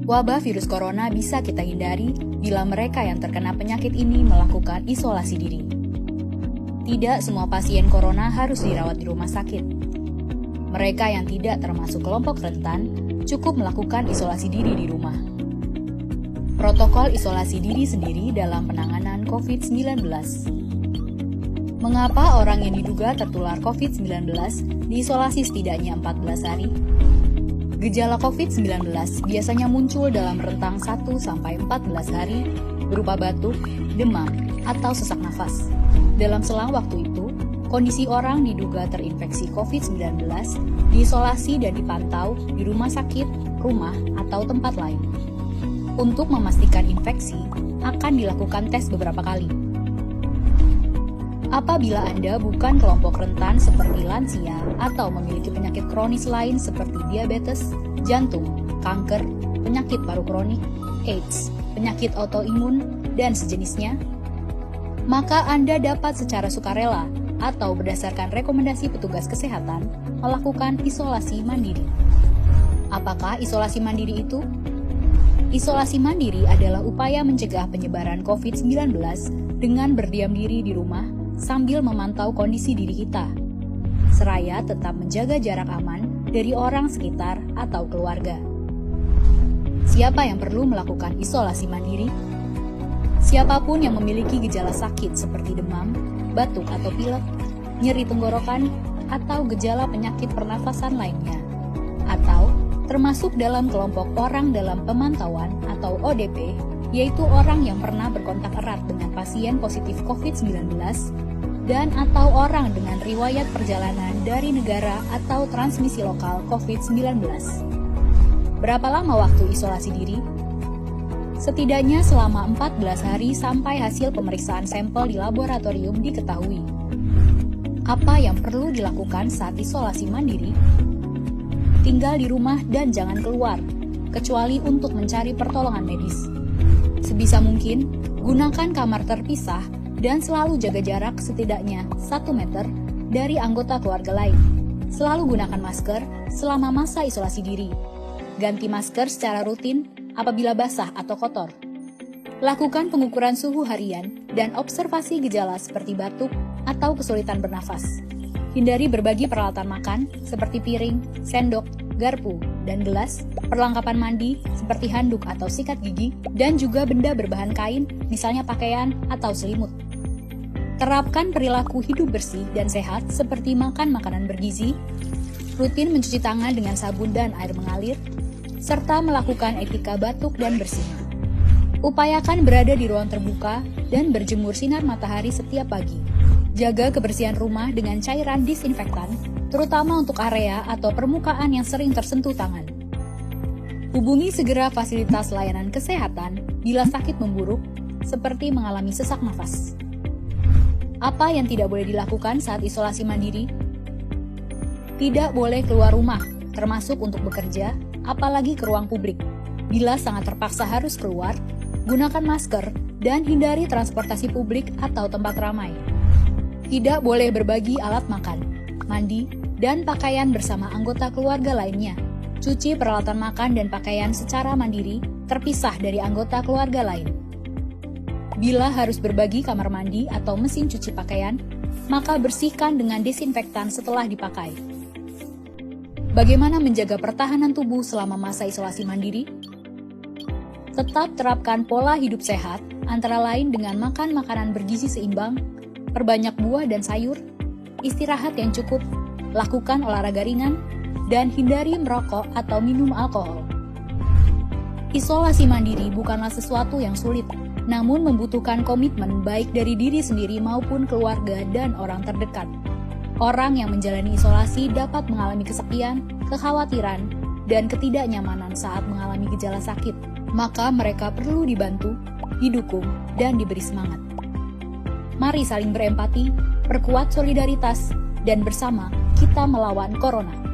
Wabah virus corona bisa kita hindari bila mereka yang terkena penyakit ini melakukan isolasi diri. Tidak semua pasien corona harus dirawat di rumah sakit. Mereka yang tidak termasuk kelompok rentan cukup melakukan isolasi diri di rumah. Protokol isolasi diri sendiri dalam penanganan COVID-19. Mengapa orang yang diduga tertular COVID-19 diisolasi setidaknya 14 hari? Gejala COVID-19 biasanya muncul dalam rentang 1-14 hari berupa batuk, demam, atau sesak nafas. Dalam selang waktu itu, kondisi orang diduga terinfeksi COVID-19 diisolasi dan dipantau di rumah sakit, rumah, atau tempat lain. Untuk memastikan infeksi, akan dilakukan tes beberapa kali. Apabila Anda bukan kelompok rentan seperti lansia atau memiliki penyakit kronis lain seperti diabetes, jantung, kanker, penyakit paru kronik, AIDS, penyakit autoimun, dan sejenisnya, maka Anda dapat secara sukarela atau berdasarkan rekomendasi petugas kesehatan melakukan isolasi mandiri. Apakah isolasi mandiri itu? Isolasi mandiri adalah upaya mencegah penyebaran COVID-19 dengan berdiam diri di rumah sambil memantau kondisi diri kita, seraya tetap menjaga jarak aman dari orang sekitar atau keluarga. Siapa yang perlu melakukan isolasi mandiri? Siapapun yang memiliki gejala sakit seperti demam, batuk atau pilek, nyeri tenggorokan, atau gejala penyakit pernafasan lainnya, atau termasuk dalam kelompok orang dalam pemantauan atau ODP, yaitu orang yang pernah berkontak erat dengan pasien positif COVID-19 dan atau orang dengan riwayat perjalanan dari negara atau transmisi lokal COVID-19. Berapa lama waktu isolasi diri? Setidaknya selama 14 hari sampai hasil pemeriksaan sampel di laboratorium diketahui. Apa yang perlu dilakukan saat isolasi mandiri? Tinggal di rumah dan jangan keluar, kecuali untuk mencari pertolongan medis. Sebisa mungkin, gunakan kamar terpisah dan selalu jaga jarak setidaknya 1 meter dari anggota keluarga lain. Selalu gunakan masker selama masa isolasi diri. Ganti masker secara rutin apabila basah atau kotor. Lakukan pengukuran suhu harian dan observasi gejala seperti batuk atau kesulitan bernafas. Hindari berbagi peralatan makan seperti piring, sendok, garpu, dan gelas, perlengkapan mandi seperti handuk atau sikat gigi, dan juga benda berbahan kain, misalnya pakaian atau selimut. Terapkan perilaku hidup bersih dan sehat seperti makan makanan bergizi, rutin mencuci tangan dengan sabun dan air mengalir, serta melakukan etika batuk dan bersih. Upayakan berada di ruang terbuka dan berjemur sinar matahari setiap pagi. Jaga kebersihan rumah dengan cairan disinfektan, terutama untuk area atau permukaan yang sering tersentuh tangan. Hubungi segera fasilitas layanan kesehatan bila sakit memburuk, seperti mengalami sesak nafas. Apa yang tidak boleh dilakukan saat isolasi mandiri? Tidak boleh keluar rumah, termasuk untuk bekerja, apalagi ke ruang publik. Bila sangat terpaksa harus keluar, gunakan masker dan hindari transportasi publik atau tempat ramai. Tidak boleh berbagi alat makan, mandi, dan pakaian bersama anggota keluarga lainnya. Cuci peralatan makan dan pakaian secara mandiri, terpisah dari anggota keluarga lain. Bila harus berbagi kamar mandi atau mesin cuci pakaian, maka bersihkan dengan desinfektan setelah dipakai. Bagaimana menjaga pertahanan tubuh selama masa isolasi mandiri? Tetap terapkan pola hidup sehat, antara lain dengan makan makanan bergizi seimbang, perbanyak buah dan sayur, istirahat yang cukup, lakukan olahraga ringan, dan hindari merokok atau minum alkohol. Isolasi mandiri bukanlah sesuatu yang sulit, namun membutuhkan komitmen baik dari diri sendiri maupun keluarga dan orang terdekat. Orang yang menjalani isolasi dapat mengalami kesepian, kekhawatiran, dan ketidaknyamanan saat mengalami gejala sakit. Maka mereka perlu dibantu, didukung, dan diberi semangat. Mari saling berempati, perkuat solidaritas, dan bersama kita melawan corona.